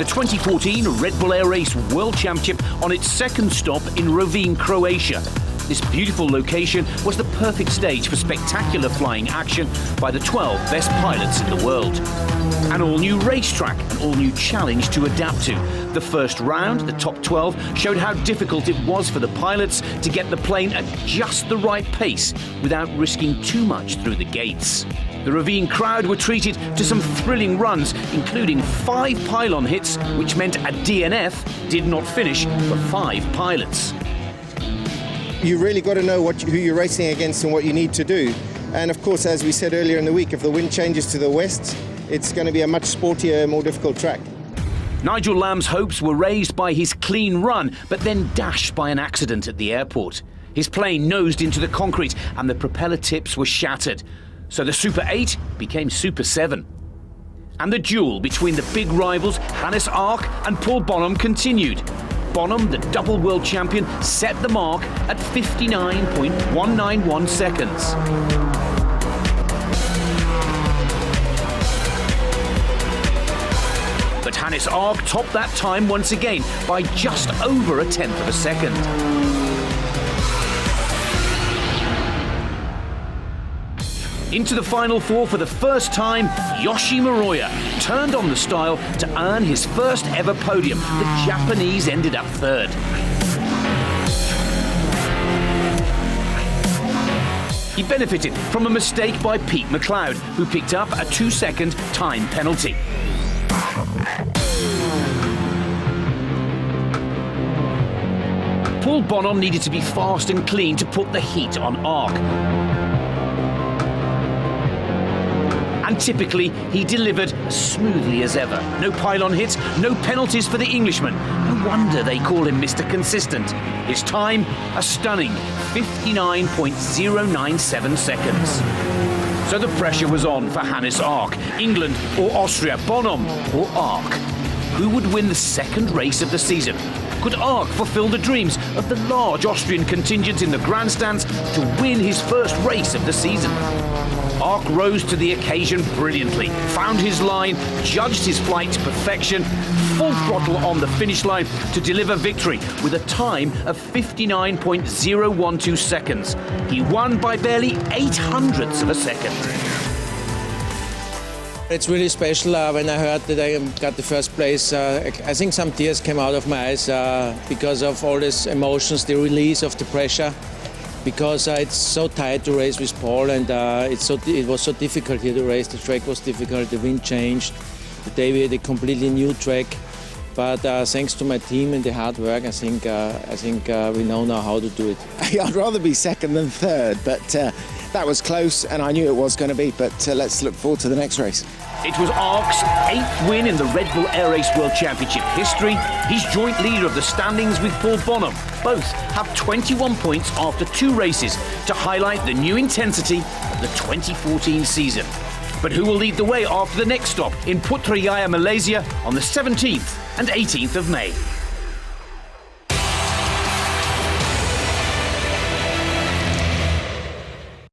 the 2014 Redbull Air Race World Championship on its second stop in Rovinj, Croatia. This beautiful location was the perfect stage for spectacular flying action by the 12 best pilots in the world. An all-new racetrack, an all-new challenge to adapt to. The first round, the top 12, showed how difficult it was for the pilots to get the plane at just the right pace without risking too much through the gates. The Rovinj crowd were treated to some thrilling runs, including 5 pylon hits, which meant a DNF did not finish for 5 pilots. You really got to know who you're racing against and what you need to do. And of course, as we said earlier in the week, if the wind changes to the west, it's going to be a much sportier, more difficult track. Nigel Lamb's hopes were raised by his clean run, but then dashed by an accident at the airport. His plane nosed into the concrete and the propeller tips were shattered. So the Super 8 became Super 7. And the duel between the big rivals Hannes Ark and Paul Bonhomme continued. Bonhomme, the double world champion, set the mark at 59.191 seconds. But Hannes Ark topped that time once again by just over a tenth of a second. Into the Final Four for the first time, Yoshi Moroya turned on the style to earn his first ever podium. The Japanese ended up third. He benefited from a mistake by Pete McLeod, who picked up a 2-second time penalty. Paul Bonhomme needed to be fast and clean to put the heat on Ark. And typically, he delivered as smoothly as ever. No pylon hits, no penalties for the Englishman. No wonder they call him Mr. Consistent. His time, a stunning 59.097 seconds. So the pressure was on for Hannes Ark. England or Austria, Bonhomme or Ark. Who would win the second race of the season? Could Ark fulfill the dreams of the large Austrian contingent in the grandstands to win his first race of the season? Ark rose to the occasion brilliantly, found his line, judged his flight to perfection, full throttle on the finish line to deliver victory with a time of 59.012 seconds. He won by barely 0.08 of a second. It's really special when I heard that I got the first place. I think some tears came out of my eyes because of all these emotions, the release of the pressure. Because it's so tight to race with Paul, and it was so difficult here to race. The track was difficult, the wind changed. Today we had a completely new track. But thanks to my team and the hard work, I think we know now how to do it. I'd rather be second than third, but that was close, and I knew it was going to be. But let's look forward to the next race. It was Ark's 8th win in the Redbull Air Race World Championship history. He's joint leader of the standings with Paul Bonhomme. Both have 21 points after 2 races to highlight the new intensity of the 2014 season. But who will lead the way after the next stop in Putrajaya, Malaysia on the 17th and 18th of May?